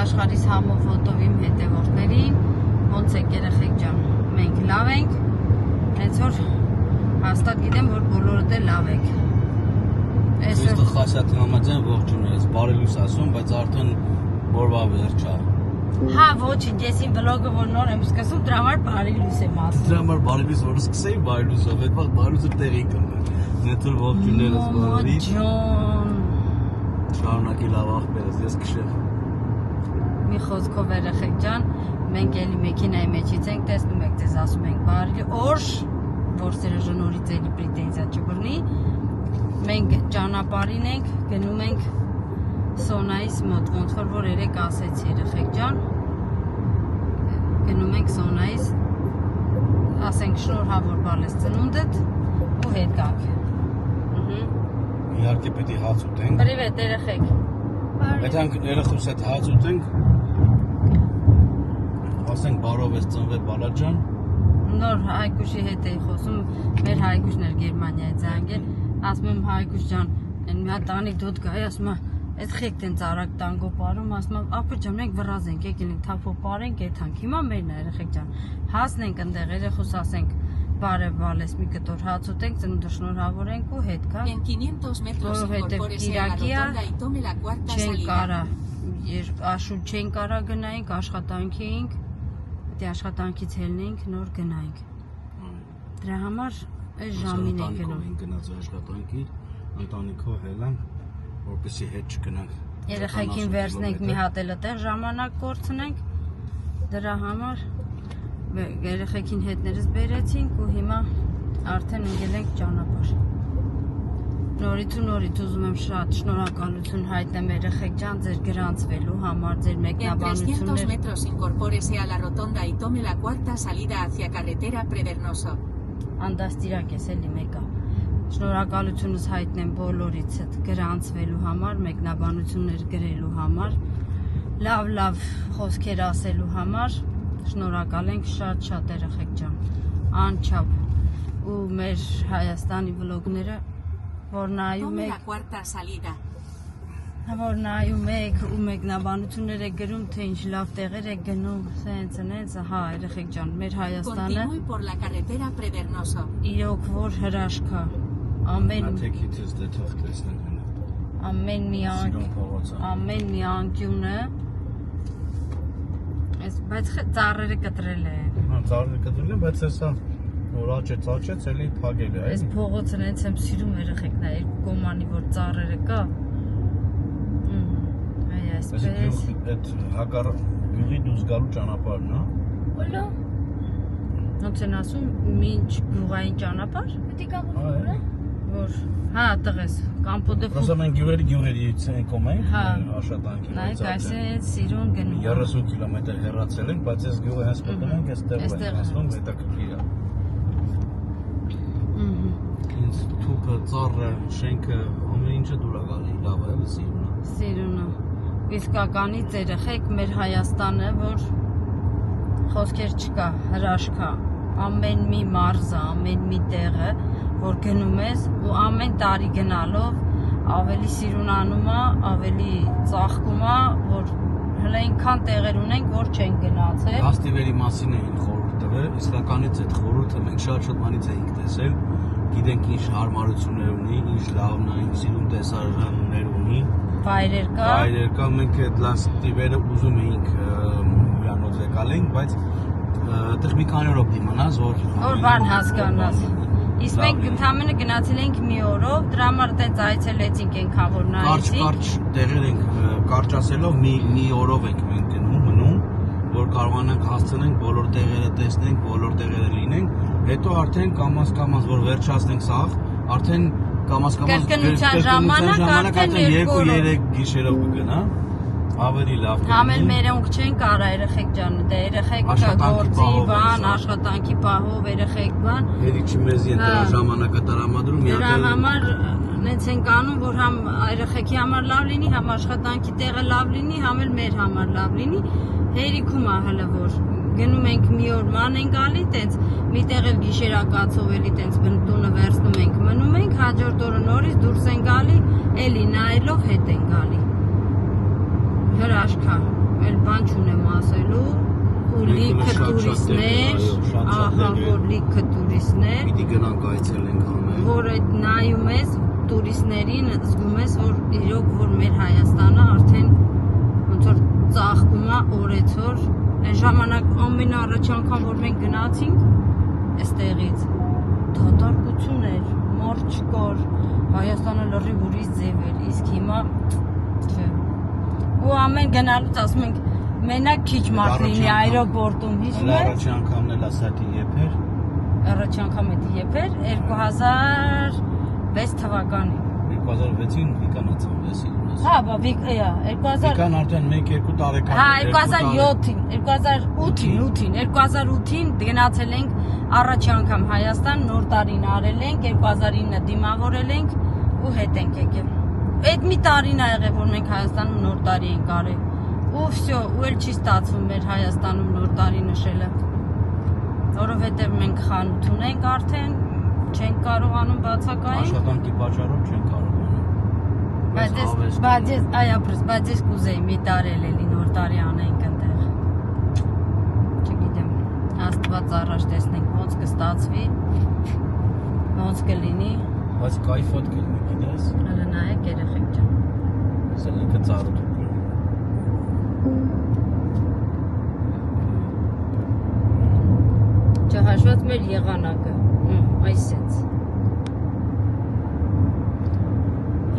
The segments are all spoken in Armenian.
աշխարհիս համով ոտով իմ հետևորդներին, ոնց եք երեխեք ջան, մենք լավ ենք, հենց որ հաստատ գիտեմ, որ բոլորդ էլ լավ եք։ Այսօր խասյաթի համաձայն ողջունել ես, բարի լույս ասում, բայց արդեն որվա վերջ է։ Հա, ոչինչ, ես իմ վլոգը որ նոր եմ սկսում, դրա համար բարի լույս եմ ասում։ Դրա համար բարի լույս որ սկսեի բարի լույսով, այդ վաղ բարի լույսը տեղի կմնա։ Net որ ողջունել ես բոլորին։ Շարունակի լավ աղբերս, ես քշեմ։ Մի խոսքով երեխեք ջան, մենք էլի մեքենայի մեջից ենք, տեսնում եք, ձեզ ասում ենք բարի օր, որ Սերժը նորից էլի պրետենզիա չբռնի։ Մենք ճանապարհին ենք, գնում ենք Սոնայիս մոտ, ոնց որ երեք ասեցի երեխեք ջան, գնում ենք Սոնայիս, ասենք շնորհավոր բալես ծնունդդ ու հետ գանք։ Իհարկե պետք է հաց ուտենք։ Պրիվետ երեխեք։ Պետք է երեխուս հետ հաց ուտենք։ Ասենք բարով ես ծնվել բալաջան։ Նոր Հայկուշի հետ էի խոսում, մեր Հայկուշն էր Գերմանիայից զանգել, ասում եմ Հայկուշ ջան, մի հատ անեկդոտ կա, ասում եմ այդ խեք տենց արագ տանգո պարում, ասում եմ ապա ջան մենք վռազենք, եկել ենք թափո պարենք, եթանք, հիմա մերն է երեխեք ջան, հասնենք ընդեղ երեխուս ասենք բարև բալես մի կտոր հաց ուտենք, ծնունդը շնորհավորենք ու հետ գա։ Որովհետև Կիրակիա չեն կարա, աշուտ չեն կարա գնայինք, աշխատանքի էինք, պետք է աշխատանքից ելնեինք, նոր գնայինք։ Դրա համար այս ժամին ենք գնում։ Գնաց աշխատանքի, ընտանիքով հելանք, որպեսզի հետ չգնանք։ Երեխեքին վերցնենք մի հատ էլ այդտեղ ժամանակ կորցնենք, դրա համար երեխեքին հետներս բերեցինք ու հիմա արդեն ընկել ենք ճանապարհ։ Նորից ու նորից ուզում եմ շատ շնորհակալություն հայտնեմ երեխեք ջան ձեր գրանցվելու համար, ձեր մեկնաբանությունները։ Անդաստիրակ ես էլի մեկա։ Շնորհակալությունս հայտնեմ բոլորից գրանցվելու համար, մեկնաբանություններ գրելու համար, լավ խոսքեր ասելու համար, շնորհակալ ենք շատ երեխեք ջան, անչափ ու մեր Հայաստանի վլոգները, որ նայում եք ու մեկնաբանություններ եք գրում, թե ինչ լավ տեղեր եք գնում, սենց, հա երեխեք ջան, մեր Հայաստանը իրոք որ հրաշք է, ամեն մի անկյունը, բայց ծառերը կտրել են։ Ծառերը կտրել են, բայց հեսա որ աճեց, էլի փագել է։ Այս փողոցը հենց եմ սիրում երեխեքն է, երկու կոմանի որ ծառերը կա։ Այսպես։ Այդ հակառակ գյուղի դուրս գալու ճանապարհն է։ Ոլո։ Ոնց են ասում, մինչ գյուղային ճանապարհ։ Պետք է գա որ հա տղես, կամպոդը ֆուտ։ Ոսա մենք գյուղերից ենք աշխատանքի։ Նայեք, այսպես սիրուն գնում։ 30 կիլոմետր հեռացել ենք, բայց այս գյուղը հենց մտնում ենք, այստեղ ենք ասում, հետաքրքիր է։ Ինձ թուփը, ծառը, շենքը, ամեն ինչը դուր է գալի, լավ է, սիրուն է։ Սիրուն է։ Իսկականից երեխեք մեր Հայաստանը, որ խոսքեր չկա, հրաշք է, ամեն մի մարզը, ամեն մի տեղը, որ գնում ես ու ամեն տարի գնալով ավելի սիրունանում է, ավելի ծաղկում է, որ հələ այնքան տեղեր ունենք, որ չեն գնացել։ Հաստիվերի մասին էին խորհուրդ տվել, իսկականից այդ խորհուրդը մենք շատ բանից էինք տեսել, գիտենք ինչ հարմարություններ ունի, ինչ լավն է, ինչ սիրուն տեսարաններ ունի։ Վայրեր կա, մենք այդ լաստիվերը ուզում էինք հյուրանոց եկալենք, բայց այդտեղ մի քանի օր դիմանաս, որ բան հասկանաս։ Իսկ մենք ընդամենը գնացել ենք մի օրով, դրա համար այդպես այցելեցինք այնքան որ նայեցինք։ Կարճ տեղեր ենք կարճացելով մի օրով ենք մենք մնում, որ կարողանանք հասցնենք բոլոր տեղերը տեսնենք, բոլոր տեղերը լինենք, հետո արդեն կամաց որ վերջացնենք սաղ, արդեն կամաց կրկնության ժամանակ արդեն 2-3 գիշերով կգնա, ավելի լավ կլինի։ Համել մերոնք չեն կարա երեխեք ջան, դե երեխեք գործի բան, աշխատանքի պահով երեխեք բան։ Երիքի մեզի են դրա ժամանակը տրամադրում, դրա համար նենց ենք անում, որ համ երեխեքի համար լավ լինի, համ աշխատանքի տեղը լավ լինի, համ էլ մեր համար լավ լինի։ Հերիքում է հələ որ գնում ենք մի օր ման են գալի, տենց մի տեղ էլ գիշերակացով էլի տենց տունը վերցնում ենք, մնում ենք, հաջորդ օրը նորից դուրս են գալի, էլի նայելով հետ են գալի։ Հրաշք է, Էլ բան չունեմ ասելու, ու լիքը տուրիստներ, ահա որ լիքը տուրիստներ, Պիտի գնանք այցելենք համել։ որ այդ նայում ես տուրիստներին, զգում ես, որ իրոք որ մեր Հայաստանը արդեն ոնց որ ծաղկում է օրեցօր։ Այն ժամանակ ամենաառաջ անգամ որ մենք գնացինք այստեղից դատարկություն էր, մոր չկար, Հայաստանը լրիվ ուրիշ ձև էր, իսկ հիմա չէ։ Ու ամեն գնալուց ասում ենք մենակ քիչ մարդ լինի այրոպորտում, հիշում եք։ Առաջի անգամն էլ ասատի եփեր։ Առաջի անգամ էդի եփեր 2006 թվականին։ 2006-ին Վիկանացան վեսին։ Հա, բա Վիկան արդեն 1-2 տարեկան։ Հա, 2008-ին գնացել ենք առաջի անգամ Հայաստան, նոր տարին արել ենք, 2009 դիմավորել ենք ու հետ ենք եկել։ Այդ մի տարին ա եղել, որ մենք Հայաստանում նոր տարի ենք արել։ Ու վсё, ու էլ չի ստացվում մեր Հայաստանում նոր տարի նշելը։ Որովհետև մենք խանութ ունենք արդեն, չենք կարողանում բացակայել։ Աշխատանքի պատճառով չեն կարողանում։ Բայց ես կուզեի մի տարի էլի նոր տարի անենք այնտեղ։ Չգիտեմ, Աստված առաջ տեսնենք ոնց կստացվի, ոնց կլինի։ Բայց կայֆոտ կլինի, գիտես։ Հələ նայեք երեխեք ջան։ Սելինքը ծառը դուք։ Չհաշված մեր եղանակը, այսենց։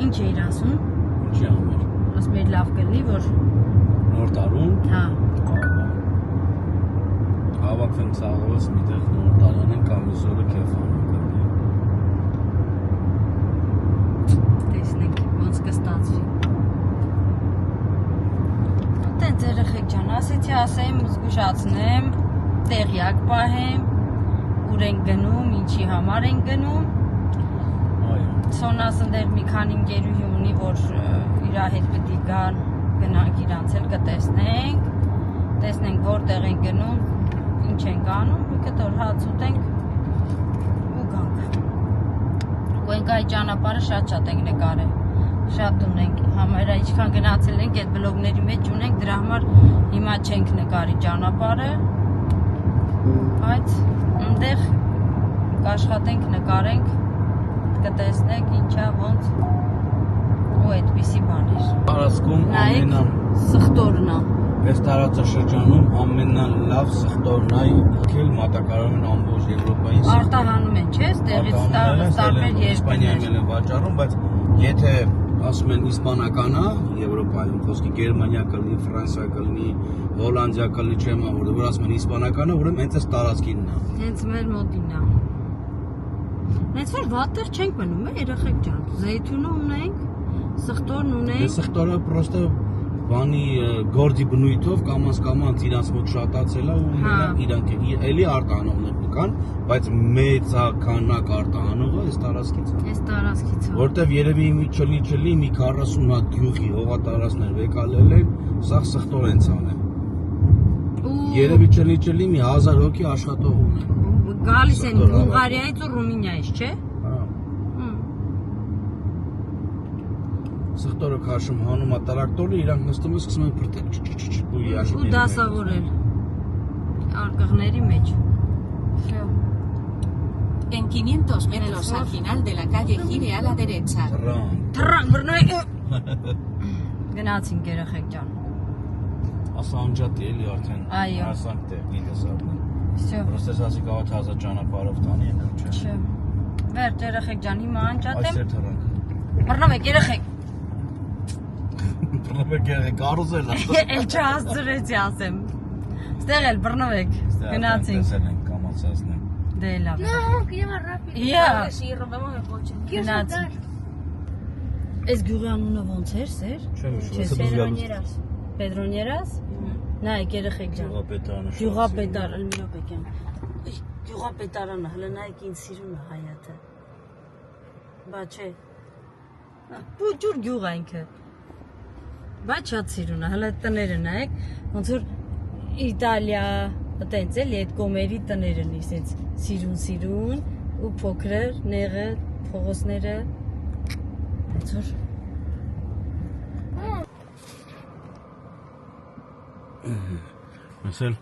Ինչ էիր ասում։ Ինչի համար։ Ասում էի լավ կլինի, որ Նոր տարում։ հա։ Հավաքվենք ցաղովս միտեղ նոր տարին են կամ զորը քեֆանում կլինի։ Տեսնենք ոնց կստացվի։ Տենց երեխեք ջան, ասեցի ասեմ, զգուշացնեմ, տեղյակ պահեմ, ուր ենք գնում, ինչի համար ենք գնում։ Սոնասն դեռ մի քանի ընկերուհի ունի, որ իր հետ պետք է գնանք իրանց էլ կտեսնենք, տեսնենք որտեղ ենք գնում, ինչ ենք անում, մի կտոր հաց ուտենք ու գանք։ Ու ենք այդ ճանապարհը շատ ենք նկարել, շատ ունենք, համարյա ինչքան գնացել ենք այդ բլոգների մեջ ունենք, դրա համար հիմա չենք նկարի ճանապարհը, բայց այնտեղ կաշխատենք նկարենք, կտեսնեք ինչա ոնց ու այդպիսի բաներ։ Տարածքում Սխտորն է։ Այս տարածաշրջանում ամենալավ սխտորն է եկել մատակարարին ամբողջ Եվրոպային։ Արտահանում են, չէ՞, ստեղից տարբեր Իսպանիայում են վաճառում, բայց եթե ասում են իսպանականա Եվրոպայում, խոսքի Գերմանիա կլինի, Ֆրանսիա կլինի, Հոլանդիա կլինի, չեմ որ ասում են իսպանականա, ուրեմն հենց այս տարածքինն է։ Հենց մեր մոտին է։ Հենց որ վատտեղ չենք մնում, երեխեք ջան։ Զեյթունը ունենք, սխտորն ունենք։ Սխտորը պրոստը բանի գործի բնույթով կամաց իրանց մոտ շատացել է ու իրանք էլի արտահանողներ կան, բայց մեծականակ արտահանողը այս տարածքից է։ Այս տարածքից է։ Որտեվ երևի մի չլի մի 40 հատ գյուղի հողատարածքներ վեկալել են, սա սխտոր են ցանել։ Երևի չլի մի 1000 հոգի աշխատող ունեն։ Գալիս են Բուլղարիայից ու Ռումինիայից, չէ։ Սխտորը քաշում հանում է տրակտորը, իրանք նստում են սկսում են փրտել։ Ու դասավորել արկղների մեջ։ En 500 metros al final de la calle gire a la derecha. Թռան, բռնոյ։ Գնացինք երեխեք ջան։ Ասանջատի էլի արդեն։ Այո։ Ասանք դե գիտեսարն։ Всё։ Պրոստես ասի կավա թազա ճանապարհով տանի են չէ։ Չէ։ Վերջ երեխեք ջան, հիմա անջատեմ։ Այսեր թռանք։ Բռնովեք երեխեք։ Բռնովեք երեխեք, կարուզել է։ Էլ չհասցրեցի ասեմ։ Ստեղ էլ բռնովեք։ Գնացինք։ Տեսել ենք կամացածն։ Դե լավ։ No, que lleva rápido. Yeah. Si rompemos el coche. Գնացինք։ Այս գյուղի անունը ոնց էր, սեր։ Pedroñeras. Pedroñeras։ Նայեք երեխեք ջան։ Գյուղապետարանը։ Գյուղապետար, Ալմիրոպեկյան։ Գյուղապետարանը, հələ նայեք ինձ սիրուն է հայաթը։ Բա չէ։ Ջուր գյուղ է ինքը։ Բայց շատ սիրուն է, հələ տները նայեք, ոնց որ Իտալիա, այտենց էլի այդ կոմերի տներն է, ասենց սիրուն ու փոքր նեղը, փողոցները։ Ոնց որ Ասել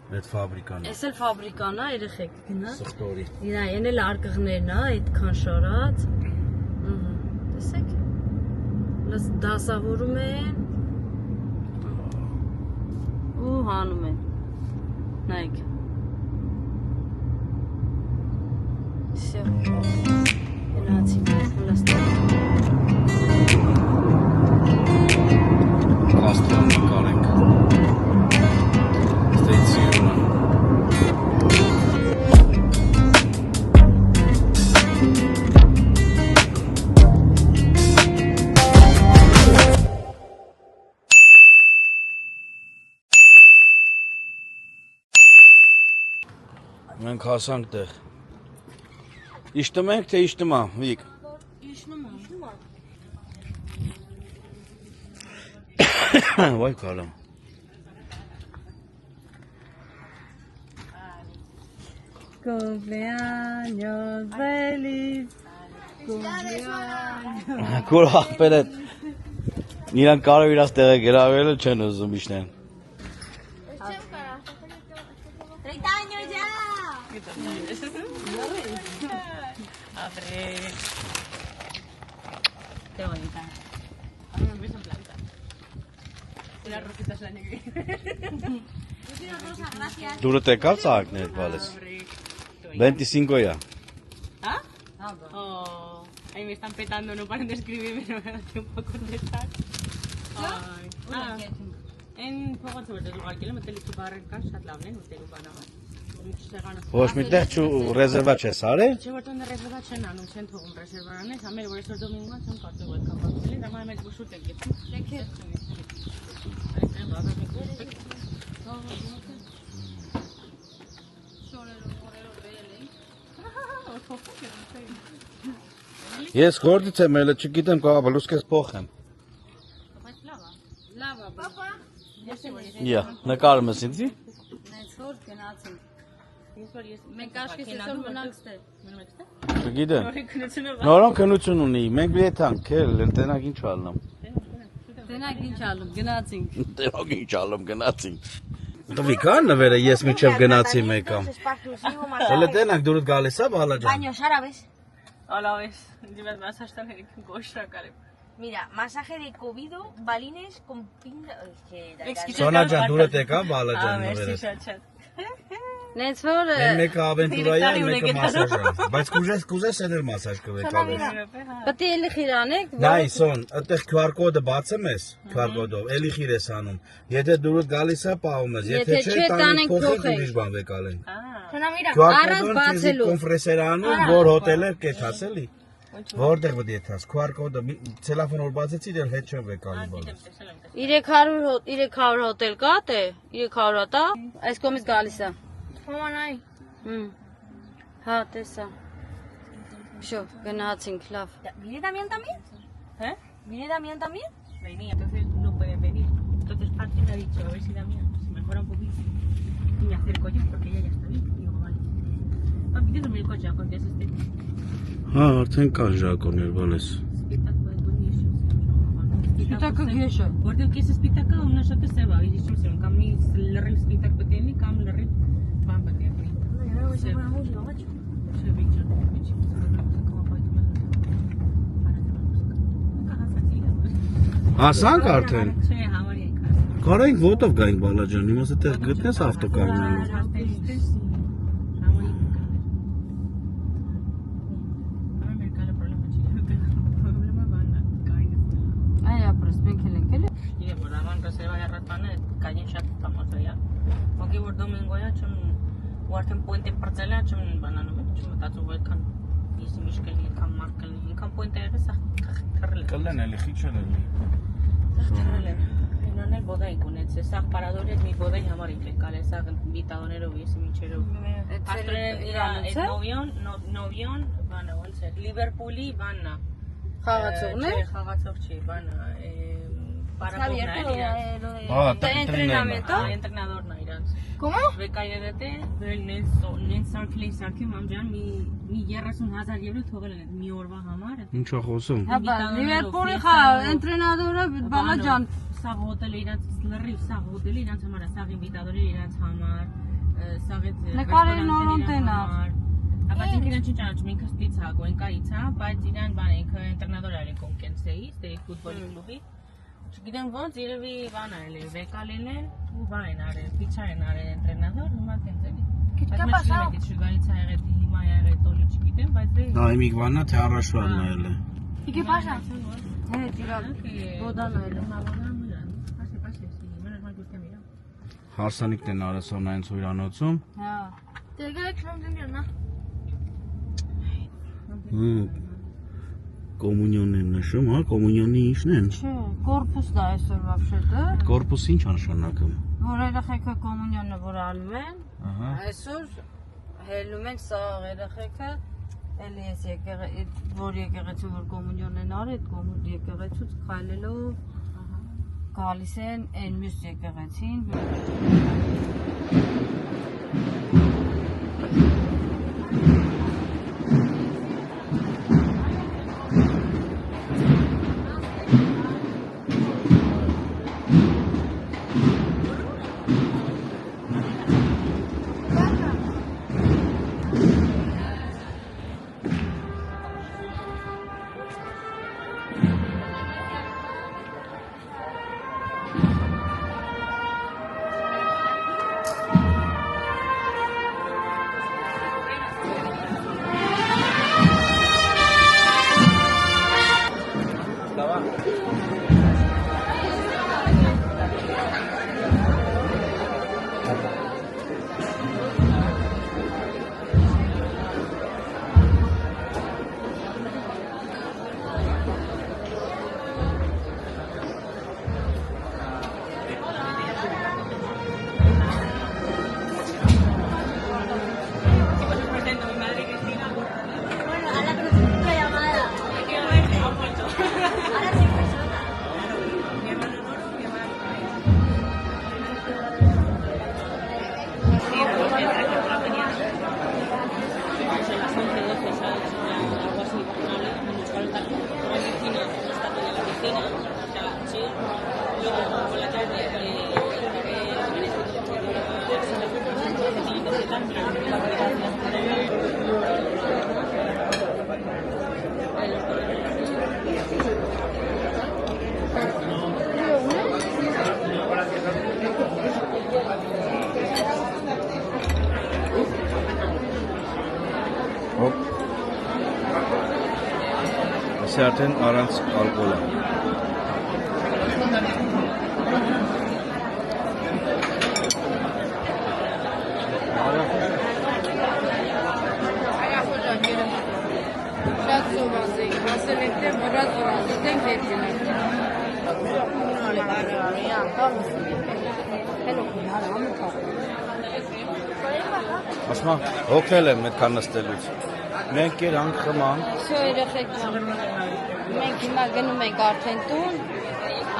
այդ ֆաբրիկան է։ Էս էլ ֆաբրիկան է, երեխեք գնա։ Սխտորի։ Իրա, են էլ արկղներն է, այդքան շարած։ Տեսեք։ Լս դասավորում են։ Ու հանում են։ Նայեք։ Всё։ Գնացինք, հլստակ։ Կաստրոն նկարենք։ Ստեցիոնը։ Մենք հասանք տեղ։ Իշտում ենք, թե իշտում ա, Վիկ։ Իշնում եմ։ Վայ կալամ։ Cumpleaños feliz. Cumpleaños. Կոր աղբեր է։ Նրանք կարող իրաց տեղը գրավելը չեն ուզում իշնեն։ 30 años ya. Qué bonita. Un beso en planta. Y las rositas el año que viene. Դուրը տեկավ ծաղակներ բալես։ 25-야։ ¿Ah? Oh, ahí me están petando, no paran de escribirme, no me da tiempo a contestar. Ay, en poco sobre el lugar que le metí tu barra en casa, la ven, usted lo van a ver. Ոչ միտեղ չու ռեզերվա չես արել։ Չէ որ տոն ռեզերվա չեն անում, չեն թողում ռեզերվարաններ, ամեր որ այսօր դոմինգա չեմ կարծում որ կապակցել, դա մեծ բուշուտ է գետում։ Ես գործից եմ ելը, չգիտեմ կա բլուսկես փոխեմ։ Լավ է, պապա։ Յա, նկարում ես ինձի։ Նայց որ գնացինք։ Մենք աշկես այսօր մնանք ստեղ։ Չգիտեմ։ Նորոն քնություն ունի, մենք բիեթանք, էլ տենակ ինչ ալնամ։ Տենակ ինչ ալում, գնացինք։ Տենակ ինչ ալում, գնացինք։ Տվիկան նվերը ես միջև գնացի մեկամ։ Հələ տենակ դուրդ գալիս է բալաջան։ Baños árabes. Hola, ves, dime más hasta el coche, Karen. Mira, masaje de cobido, balines con pinga. Սոնաջան դուրդ եկա բալաջան նվերը։ Նայց որ Են մեկը ավենտուրայա, մեկը մասաժա։ Բայց կուզես էներ մասաժ կվեկալես։ պետք է էլի խիրանեք, Նայ, Սոն, այդտեղ QR կոդը բացում ես, QR կոդով, էլի խիր ես անում։ Եթե դուրդ գալիս է, պահում ես, եթե չէ, տանենք փոխենք ուրիշ բան վեկալենք։ Sona, mira. QR Առանց կոդը բացելու։ կոնֆրենսեր անում, որ հոթելը կեթաս էլի։ Որտեղ պետք է եթաս, QR կոդը տելեֆոն որ բացեցի, դեռ հետ չեմ վեկալի բանը։ 300 հոտել կա թե 300 տա, այս կողմից գալիս է։ ¿Cómo van ahí? Հա, տեսա։ Շո, գնացինք, լավ։ ¿Viene Damián también? ¿Eh? ¿Viene Damián también? Venía, entonces no pueden venir. Entonces Pati me ha dicho, a ver si Damián se mejora un poquito. Y me acerco yo porque ella ya está bien. Y digo, vale. Papi, déjame el coche, cuando ya se esté. Հա, արդեն կան ժակոներ, բալես։ Սպիտակը գեշը։ Որտեղ կես սպիտակը ունաշատը սև է, իջում կամ մի լրիվ սպիտակ պետք է լինի, կամ լրիվ բան պետք է լինի։ Հասանք արդեն։ Չէ, հավարի ենք հասել։ Կարենք ոտով գայինք բալաջան, իմաց այդտեղ գտնես ավտոկայինը։ Այ ապրես, մենք էլ ենք էլի։ Իրե որ ավան ռեզերվա երրատանը կային շատ տամոթոյա։ Ոգի որ դոմինգոյա չեմ ու արդեն պոինտը բրծելա չեմ բանանում եմ, չեմ մտածում որ այդքան իսի միշկելի, այդքան մարկելի, ինքան պոինտը եղես թռել է։ Կլեն էլի խիչել էլի։ Թռել է։ Ինան էլ բոդայ կունեց, սաղ պարադորի մի բոդայ համար իմ եկալ է, սաղ բիտաղներով եսի միջերով։ Նովիոն, բանը ոնց է, Լիվերպուլի բաննա։ Խաղացողն է։ Խաղացող չի, բանը, պարագողն է իրանց։ Հա, Entrenamiento։ Entrenadorն է իրանց։ ¿Cómo? Վեկայերեթե նեն սարքլեի սարքում ամջան մի 30,000 եվրո թողել են մի օրվա համար։ Ինչա խոսում։ Հա, բան, Լիվերպուլի ընտրենադորը բալաջան սաղ հոտելը իրանց լրիվ սաղ հոտելը իրանց համար է, սաղ ինվիտատորը իրանց համար, սաղ այդ Նկարելին օրոնտեն ար։ Բայց ինքն իրան չի ճանաչում, ինքը ստից հա, գոյնկայից հա, բայց իրան բան ինքը ինտերնատոր արել կոնկենսեի, ստեի ֆուտբոլի կլուբի։ Չգիտեմ ոնց, երևի բան արել է, վեկալել են ու բան են արել, փիչա են արել ինտերնատոր, հիմա տենց էլի։ Բայց մեծ չգիտեմ, շուգարից ա եղել, հիմա ա եղել, տոլի չգիտեմ, բայց դե։ Դա իմիգվանա թե առաջվան նայել է։ ¿Y qué pasa? Հե, տիրա, բոդան այլը։ Հարսանիքն են արել Սոնայից հյուրանոցում։ Հա։ Te queda que no entendieron nada. Կոմունիոնն են նշում, հա, կոմունիոնի ինչն են։ Չէ, կորպուսն է այսօր вообще-то։ Կորպուսը ինչ է նշանակում։ Որ երեխեքը կոմունիոնը որ անում են, Ահա։ այսօր հելնում են սա երեխեքը, էլի ես որ եկեղեցու որ կոմունիոն են արել, այդ եկեղեցուց քայլելով գալիս են այն մյուս եկեղեցին։ Ասի արդեն առանց ալկոհոլ է։ Շատ սոված ենք, ասել եք թե վրաց ենք հետինենք։ Ասմա, հոգնել եմ այդքան նստելուց։ Մենք երանք խմանք։ Всё երեխեք ջան։ Մենք հիմա գնում ենք արդեն տուն։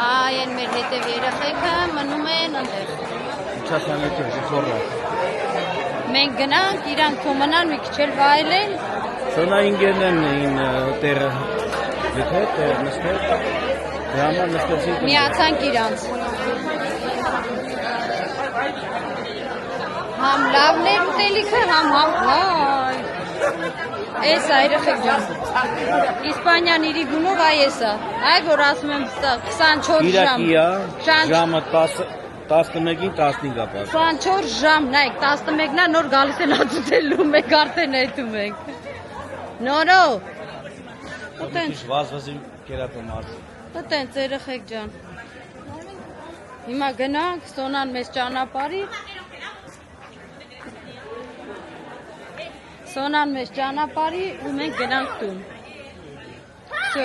Այն մեր հետև երեխեքը մնում են այնտեղ։ Ինչասան հետ է, ժիթորը։ Մենք գնանք, իրանք թոմանան մի քիչ էլ վայելեն։ Սոնա ինգերնեն էին տեղը։ Եթե տեղ նստել։ Դրա համար նստեցինք։ Միացանք իրանց։ Համ լավն է ուտելիքը, համ հայ։ Էս է երեխեք ջան։ Իսպանիան իրի գունով այ էսա։ Այ որ ասում եմ 24 ժամ։ Իրակիա, ժամը 11-ին 15-ա պաս։ 24 ժամ, նայեք, 11-ն է նոր գալիս են ածուտելու, մենք արդեն այդում ենք։ Նորո։ Ուտենց։ Վազվազի կերապը մարդ։ Ուտենց երեխեք ջան։ Հիմա գնանք, Սոնան մեզ ճանապարհի։ Սոնան մեզ ճանապարհի ու մենք գնանք տուն։ Всё։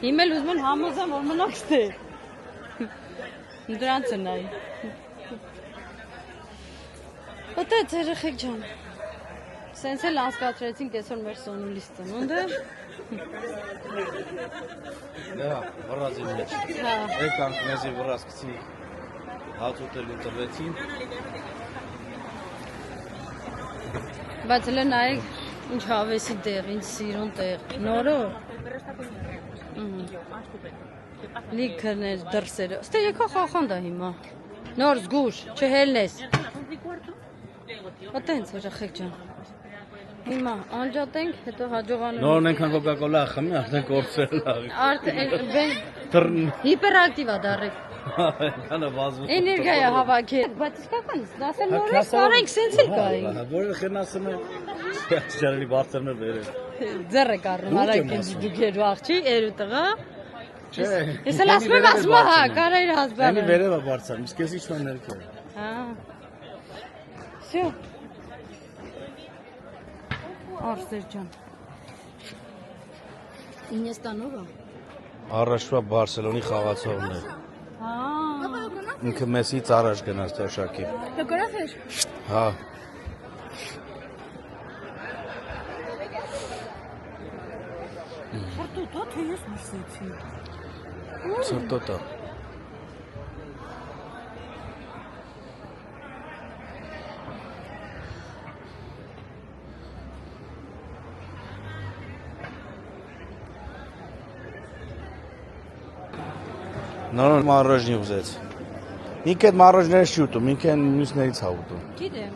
Հիմա ուզում եմ համոզեմ, որ մնաք ստե։ Դրանց է նայ։ Ուտեց երեխեք ջան։ Սենց էլ անցկացրեցինք այսօր մեր Սոնուլիս ծնունդը։ Դա վրազի մեջ։ Հա։ Եկանք մեզի վրազկցի հաց ուտելու տվեցին։ Բայց հələ նայեք Ինչ հավեսի տեղ, ինչ սիրուն տեղ։ Նորը։ Լիքներ, դրսերը։ Ստե եկա խախանդ է հիմա։ Նոր զգուշ, չհելնես։ Ատենց երեխեք ջան։ Հիմա անջատենք, հետո հաջողանում։ Նորն ենքան կոկա-կոլա խմի, արդեն կորցրել հիպերակտիվ է դառել։ Այնքանը վազում։ Էներգիա է հավաքել։ Բայց իսկական է, դասել նորից կարենք սենց էլ կային։ Որը խենասում է, չարելի բարձրն է վերել։ Ձեռ է կառնում, արագ դուք երու աղջի, երու տղա։ Չէ։ Ես էլ ասում եմ, հա, կարա իր հազբանը։ Անի վերև է բարձրանում, իսկ ես իչման ներքև։ Հա։ Всё։ Արսեր ջան։ Ինեստանով է։ Առաջվա Բարսելոնի խաղացողն է։ Հա։ Ինքը Մեսից առաջ գնաց թոշակի։ Ֆոտոգրաֆեր։ Հա։ Ֆոտո թե ես մսեցի։ Սրտոտա։ Նորոն մարոժնի ուզեց։ Ինք այդ մարոժները չի ուտում, ինք են մյուսներից է ուտում։ Գիտեմ։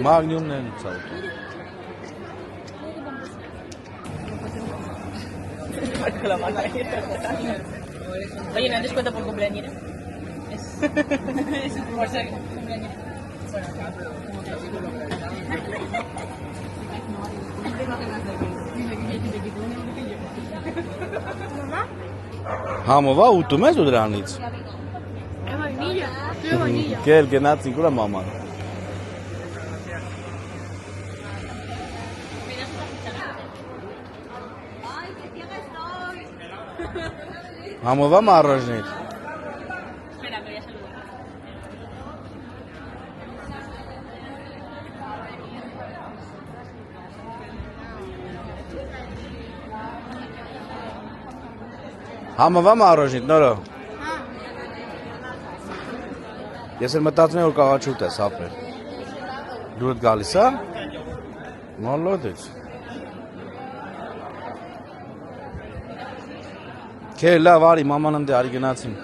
Մագնիումն են ուծա ուտում։ Oye, ¿no descuento por cumpleaños? Es por ser cumpleaños. Համովա ուտում ես ու դրանից։ Կել գնացինք ուրա մաման։ Համովա մարոժներ։ Espera, que voy a saludar. Համովա մարոժնիտ, նորո։ Ես էլ մտածում եմ, որ կաղաչուտ ես ապրել։ Դու ըդ գալիս, հա? Մոլոդեց։ Քե լավ արի, մաման ընդ է արի գնացին։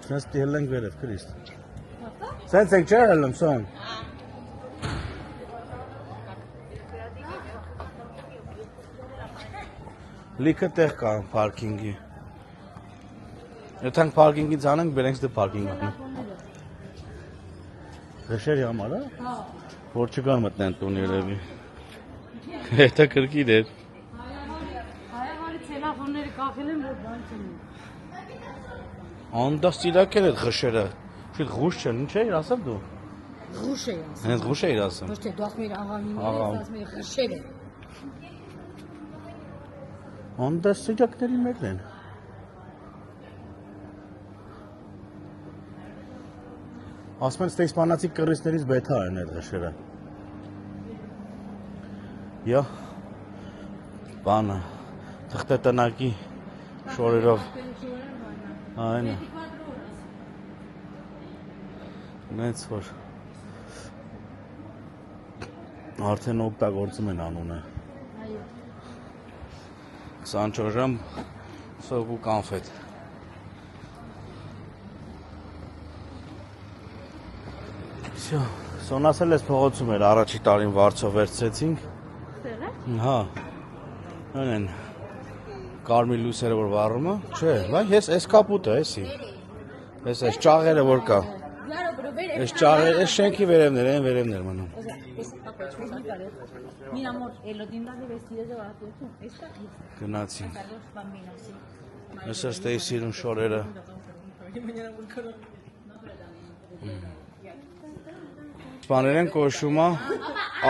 Սենց տիհել ենք վերև, Կրիստ։ Սենց ենք չեր հելում, սոն։ Լիքը տեղ կա պարքինգի։ Եթե ենք պարքինգից անենք, բերենք ստե պարքինգ։ Գշերի համար, հա? Որ չկան մտնեն տուն երևի։ Հետա կրկին էր։ Հայավարի ցելախոնները կախել են, որ բան չունի։ Անդաս ծիրակել այդ խշերը։ Շիտ ղուշ չեն, ինչ էիր ասում դու։ Ղուշ է ասում։ Հենց ղուշ էիր ասում։ Ոչ թե դու ասում ես աղամին, ասում ես խշեր է։ Անդաս ծիրակների մեկն են։ Ասում են ստե իսպանացի կռիստներից բեթա են այդ խշերը։ Յա։ Բանը թղթե տնակի շորերով։ Այն է։ Նենց որ արդեն օգտագործում են անունը։ 24 ժամ սոկ ու կանֆետ։ Всё, սոնասել ես փողոցում էր առաջի տարին վարձով վերցրեցինք։ Հա։ Անեն կարմիր լույսերը որ վառում է, չէ, վայ, ես կապուտը, էսի։ Այս ճաղերը որ կա։ Այս ճաղերը, այս շենքի վերևներ, այն վերևներ մնում։ Mi amor, lo tiendas de vestidos de barato, esta y Գնացին։ Carlos Bambino, sí. Ես ստեի սիրուն շորերը։ Սպաներեն կոչում է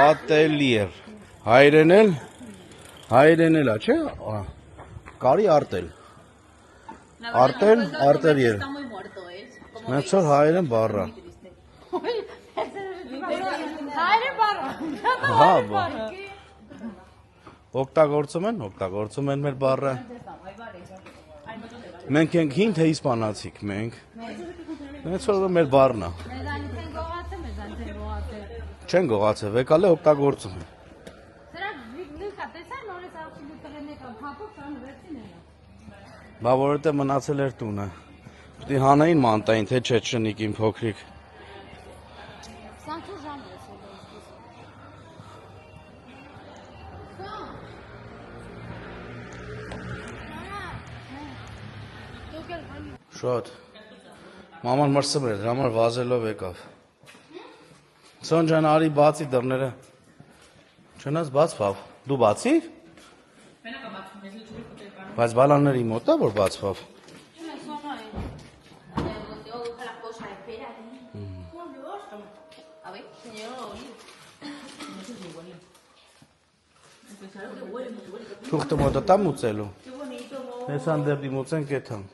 ատելիեր։ Հայրեն էլ է, չէ՞։ Կարի արտել։ Արտեր եր։ Մենք ծոր հայերեն բառա։ Հայերը բարը։ Հա, օգտագործում են մեր բառը։ Մենք ենք հին թե իսպանացիք, մենք։ Մենք ծոր մեր բառն է։ Մեզանից են գողացել, մեզանից են գողացել։ Չեն գողացել, եկալ է օգտագործում են։ Սրանք լիքա տեսա նորից աղջիկի տղեն եկան, փապով կան վերցին են։ Բա որովհետև մնացել էր տունը։ Պիտի հանային մանտային, թե չէ չնիկին փոքրիկ։ 24 ժամ է սա։ Շատ։ Մաման մրսում էր, դրա համար վազելով եկավ։ Սոն ջան, արի բացի դռները։ Չնաս բաց փավ։ Դու բացի՞ր։ Բայց բալանների մոտ է որ բաց փավ։ Թուղթը մոտը տա մուծելու։ Հեսան դեպի մուծեն կեթան։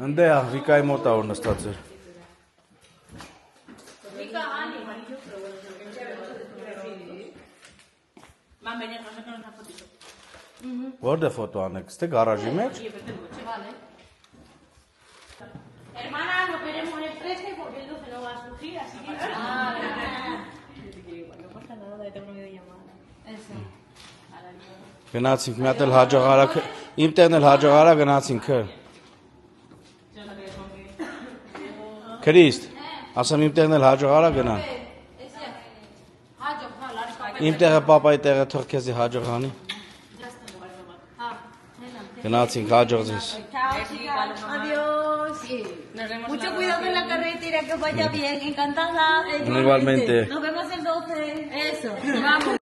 Ընդ է Վիկայի մոտ ա որ նստած էր։ Որտե ֆոտո անեք, ստե գարաժի մեջ։ Hermana, no queremos el fresco porque el se lo va a sufrir, así que... No pasa nada, tengo una videollamada. Eso. Գնացինք մի հատ էլ հաջողարա, իմ տեղն էլ հաջողարա գնացինք։ Քրիստ, ասեմ իմ տեղն էլ հաջողարա գնա։ Հաջող, հա, լարի Իմ տեղը պապայի տեղը թող քեզի հաջողանի։ հա, Գնացինք հաջող ձեզ։ Chao, chicas. Adiós. Mucho cuidado en la carretera, que vaya bien. Encantada. Igualmente. Nos vemos el 12. Eso, vamos.